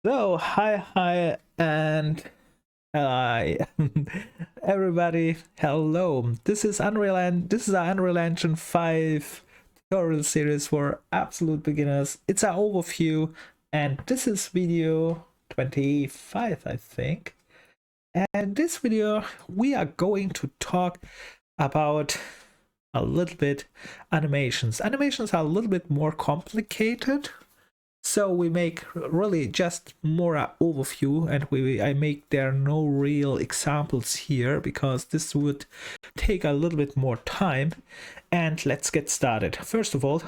So, hi, and hi, everybody. Hello. This is our Unreal Engine 5 tutorial series for absolute beginners. It's our overview, and this is video 25, I think. And this video, we are going to talk about a little bit animations. Animations are a little bit more complicated. So we make really just more overview, and I make there no real examples here because this would take a little bit more time. And let's get started. First of all,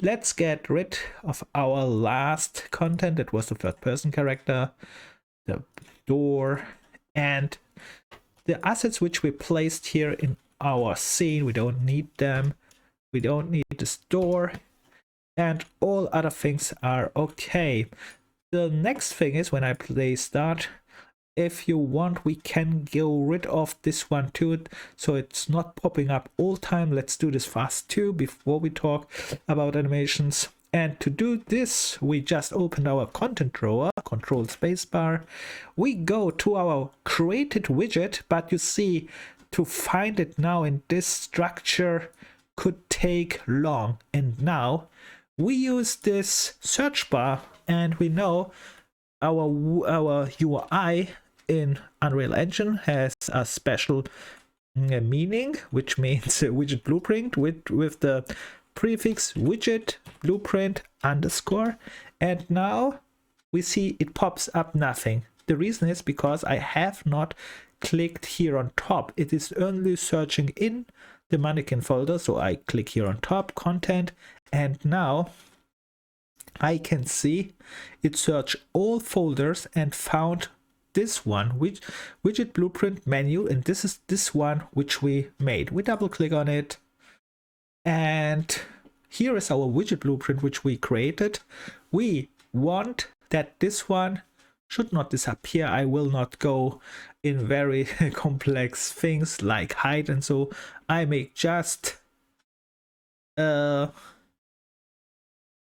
let's get rid of our last content. That was the third person character, the door, and the assets which we placed here in our scene. We don't need them. We don't need this door. And all other things are okay. The next thing is when I play start, if you want, we can go rid of this one too, so it's not popping up all time. Let's do this fast too before we talk about animations. And to do this, we just open our content drawer, control spacebar. We go to our created widget, but you see, to find it now in this structure could take long. And now we use this search bar, and we know our UI in Unreal Engine has a special meaning, which means widget blueprint with the prefix widget blueprint underscore. And now we see it pops up nothing. The reason is because I have not clicked here on top. It is only searching in the mannequin folder. So I click here on top, content, and now I can see it searched all folders and found this one, widget blueprint menu, and this is this one which we made. We double click on it, and here is our widget blueprint which we created. We want that this one should not disappear. I will not go in very complex things like height and so. I make just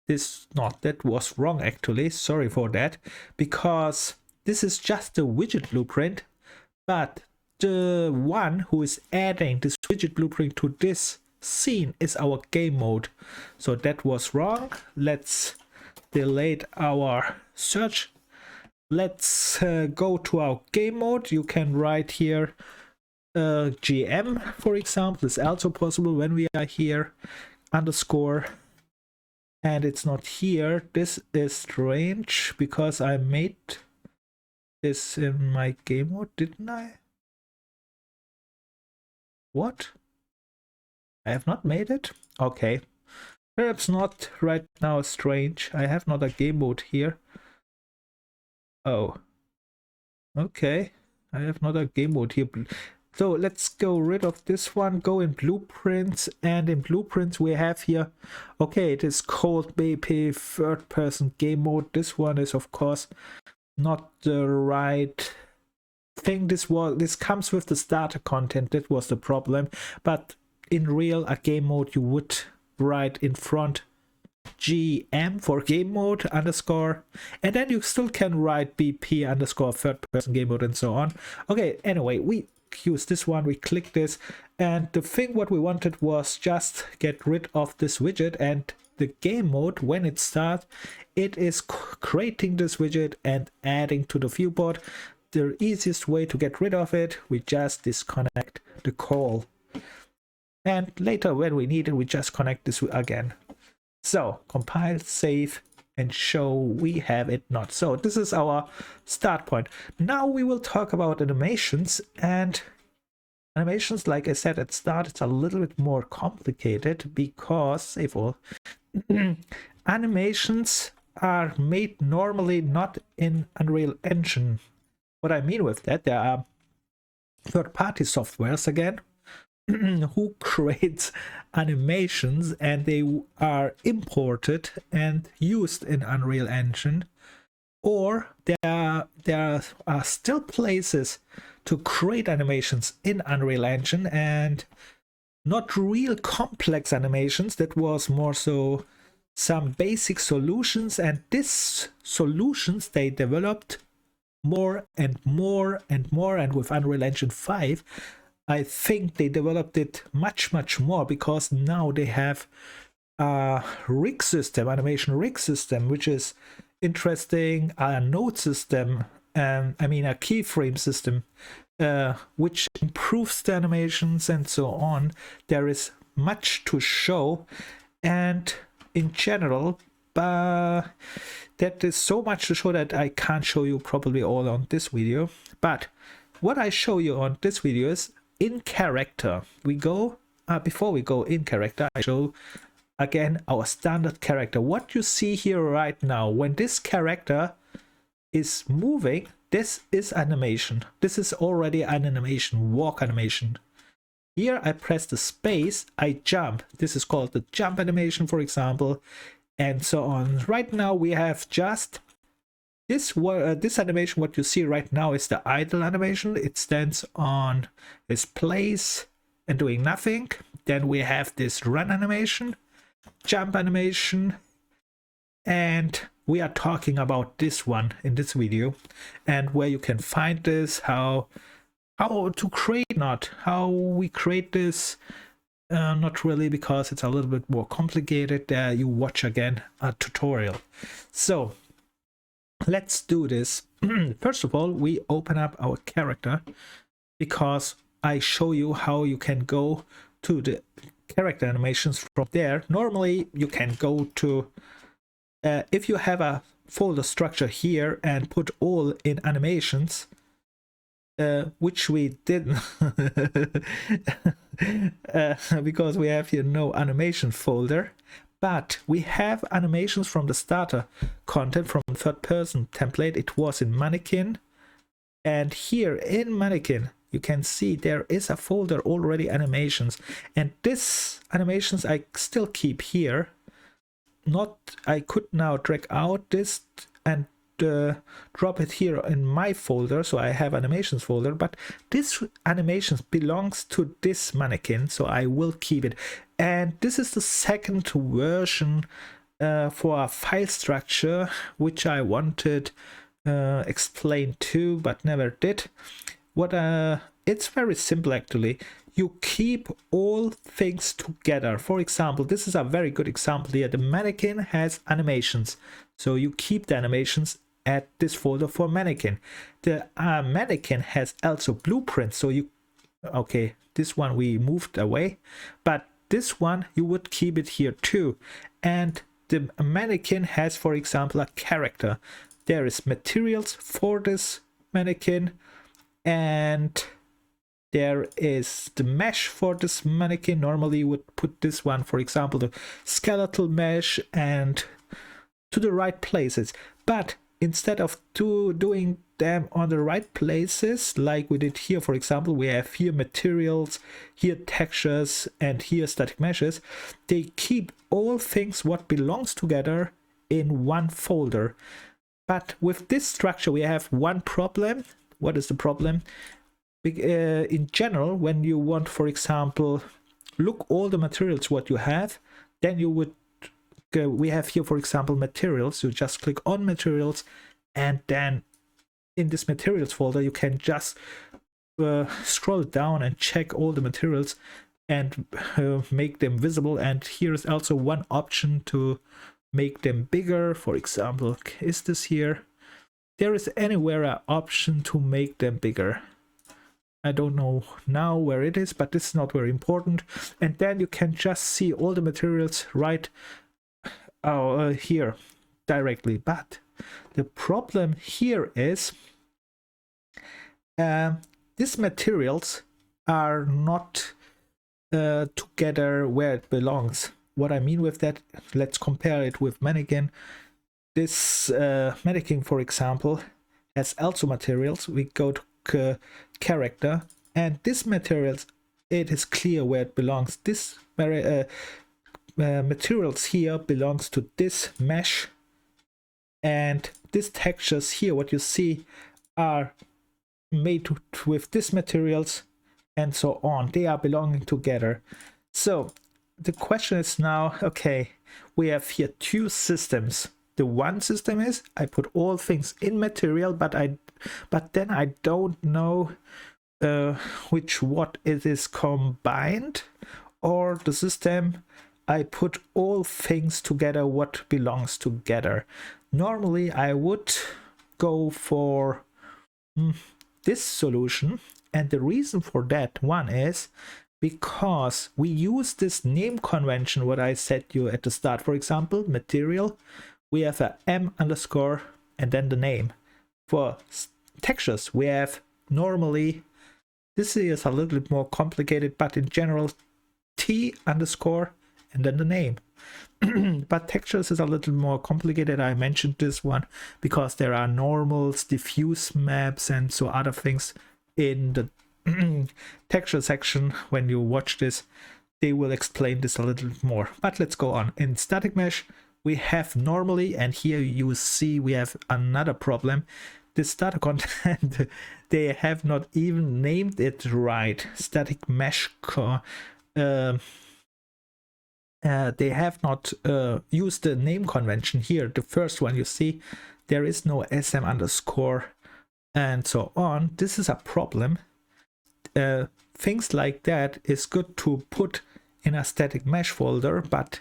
that was wrong actually, sorry for that, because this is just a widget blueprint, but the one who is adding this widget blueprint to this scene is our game mode. So that was wrong. Let's delete our search. Let's go to our game mode. You can write here GM, for example, is also possible when we are here, underscore, and it's not here. This is strange because I made this in my game mode, didn't I? What? I have not made it? Okay. Perhaps not right now, strange. I have not a game mode here. Oh. Okay. I have not a game mode here. So let's go rid of this one, go in blueprints, and in blueprints we have here, okay, it is called BP third person game mode. This one is of course not the right thing. This comes with the starter content. That was the problem. But in real a game mode you would write in front GM for game mode underscore, and then you still can write BP underscore third person game mode and so on. Okay, anyway, we use this one, we click this, and the thing what we wanted was just get rid of this widget, and the game mode, when it starts, it is creating this widget and adding to the viewport. The easiest way to get rid of it, we just disconnect the call, and later when we need it, we just connect this again. So compile, save, and show we have it not. So this is our start point. Now we will talk about animations, and animations, like I said at start, it's a little bit more complicated because, save all, animations are made normally not in Unreal Engine. What I mean with that, there are third-party softwares again who creates animations, and they are imported and used in Unreal Engine, or there are still places to create animations in Unreal Engine, and not real complex animations. That was more so some basic solutions, and these solutions they developed more and more and more, and with Unreal Engine 5 I think they developed it much more, because now they have a rig system, animation rig system, which is interesting, a node system, I mean a keyframe system, which improves the animations and so on. There is much to show, and in general, that is so much to show that I can't show you probably all on this video. But what I show you on this video is in character. We go before we go in character, I show again our standard character. What you see here right now, when this character is moving, this is animation. This is already an animation, walk animation. Here I press the space, I jump. This is called the jump animation, for example, and so on. Right now we have just this animation. What you see right now is the idle animation. It stands on its place and doing nothing. Then we have this run animation, jump animation, and we are talking about this one in this video, and where you can find this, how to create, not how we create this, not really, because it's a little bit more complicated. You watch again a tutorial. So let's do this. First of all, we open up our character, because I show you how you can go to the character animations from there. Normally you can go to if you have a folder structure here and put all in animations, which we didn't because we have here no animation folder, but we have animations from the starter content from third person template. It was in mannequin, and here in mannequin you can see there is a folder already animations, and this animations I still keep here. I could now drag out this and drop it here in my folder, so I have animations folder, but this animations belongs to this mannequin, so I will keep it. And this is the second version for a file structure, which I wanted explain too, but never did. It's very simple actually. You keep all things together. For example, this is a very good example here. The mannequin has animations, so you keep the animations at this folder for mannequin. The mannequin has also blueprints, so okay, this one we moved away, but this one you would keep it here too. And the mannequin has, for example, a character. There is materials for this mannequin, and there is the mesh for this mannequin. Normally you would put this one, for example, the skeletal mesh, and to the right places. But instead of doing them on the right places like we did here, for example, we have here materials, here textures, and here static meshes. They keep all things what belongs together in one folder. But with this structure we have one problem. What is the problem? In general, when you want, for example, look all the materials what you have, then you would we have here, for example, materials. You just click on materials, and then in this materials folder you can just scroll down and check all the materials and make them visible. And here is also one option to make them bigger. For example, is this here? There is anywhere an option to make them bigger. I don't know now where it is, but this is not very important. And then you can just see all the materials right here directly. But the problem here is these materials are not together where it belongs. What I mean with that, let's compare it with mannequin. This mannequin, for example, has also materials. We go to character, and this materials, it is clear where it belongs. This materials here belongs to this mesh, and these textures here, what you see, are made with this materials, and so on. They are belonging together. So the question is now, okay, we have here two systems. The one system is I put all things in material, but then I don't know what it is combined, or the system I put all things together what belongs together. Normally I would go for this solution, and the reason for that one is because we use this name convention what I said you at the start. For example, material, we have a m underscore and then the name. For textures we have normally, this is a little bit more complicated, but in general t underscore and then the name. But textures is a little more complicated. I mentioned this one because there are normals, diffuse maps, and so other things in the texture section. When you watch this, they will explain this a little bit more. But let's go on. In static mesh, we have normally, and here you see we have another problem. The starter content, they have not even named it right. Static mesh they have not used the name convention here. The first one you see, there is no sm underscore and so on. This is a problem. Things like that is good to put in a static mesh folder, but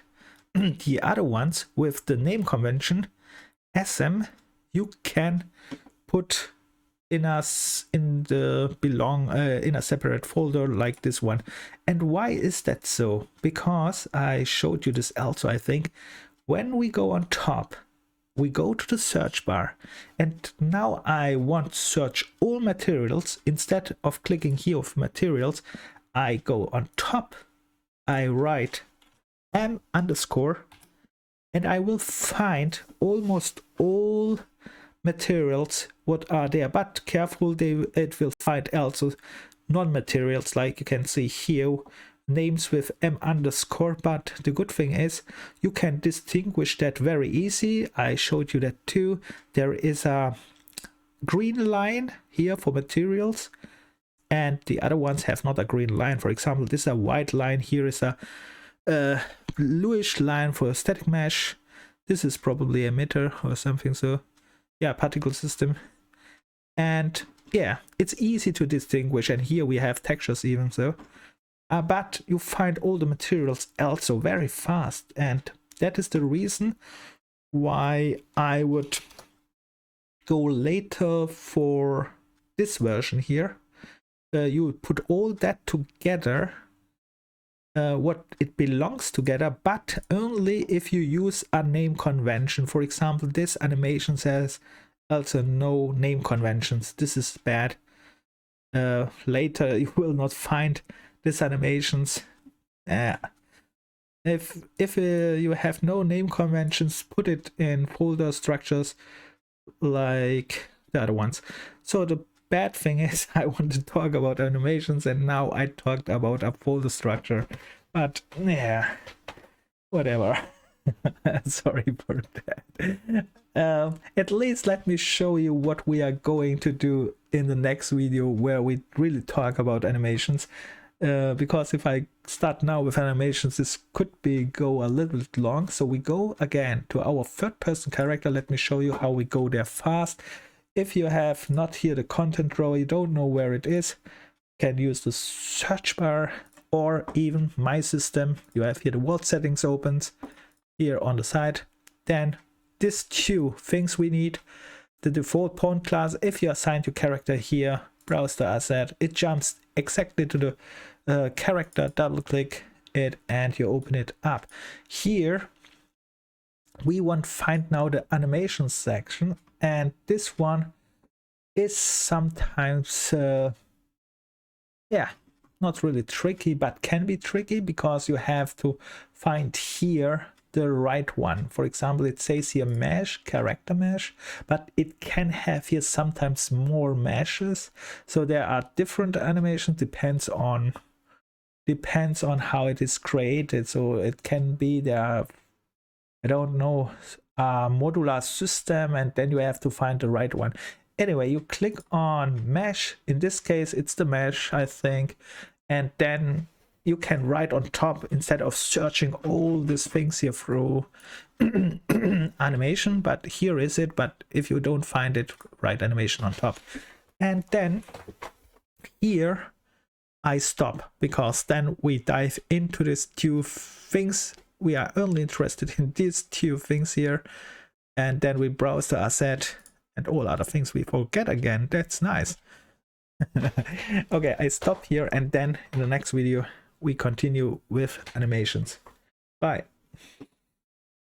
the other ones with the name convention sm you can put in a separate folder like this one. And why is that so? Because I showed you this also, I think. When we go on top, we go to the search bar, and now I want to search all materials. Instead of clicking here of materials, I go on top, I write m underscore, and I will find almost all materials what are there, but careful, it will find also non-materials, like you can see here, names with m underscore. But the good thing is you can distinguish that very easy. I showed you that too. There is a green line here for materials, and the other ones have not a green line. For example, this is a white line, here is a bluish line for a static mesh. This is probably emitter or something, so yeah, particle system. And yeah, it's easy to distinguish, and here we have textures even so. But you find all the materials also very fast, and that is the reason why I would go later for this version here. You would put all that together, what it belongs together, but only if you use a name convention. For example, this animation says also no name conventions. This is bad. Later you will not find these animations. If you have no name conventions, put it in folder structures like the other ones. So the bad thing is I want to talk about animations, and now I talked about a folder structure, but yeah, whatever. Sorry for that. At least let me show you what we are going to do in the next video, where we really talk about animations. Because if I start now with animations, this could go a little bit long. So we go again to our third person character. Let me show you how we go there fast. If you have not here the content row, you don't know where it is, you can use the search bar or even my system. You have here the world settings opens here on the side. Then these two things we need: the default pawn class. If you assign your character here, browse the asset, it jumps exactly to the character, double click it and you open it up. Here we want to find now the animation section, and this one is sometimes yeah, not really tricky, but can be tricky, because you have to find here the right one. For example, it says here mesh, character mesh, but it can have here sometimes more meshes. So there are different animations, depends on how it is created. So it can be there are, I don't know, a modular system, and then you have to find the right one. Anyway, you click on mesh. In this case, it's the mesh, I think, and then you can write on top instead of searching all these things here through animation. But here is it. But if you don't find it, write animation on top. And then here I stop, because then we dive into these two things. We are only interested in these two things here. And then we browse the asset and all other things we forget again. That's nice. Okay, I stop here, and then in the next video we continue with animations. Bye.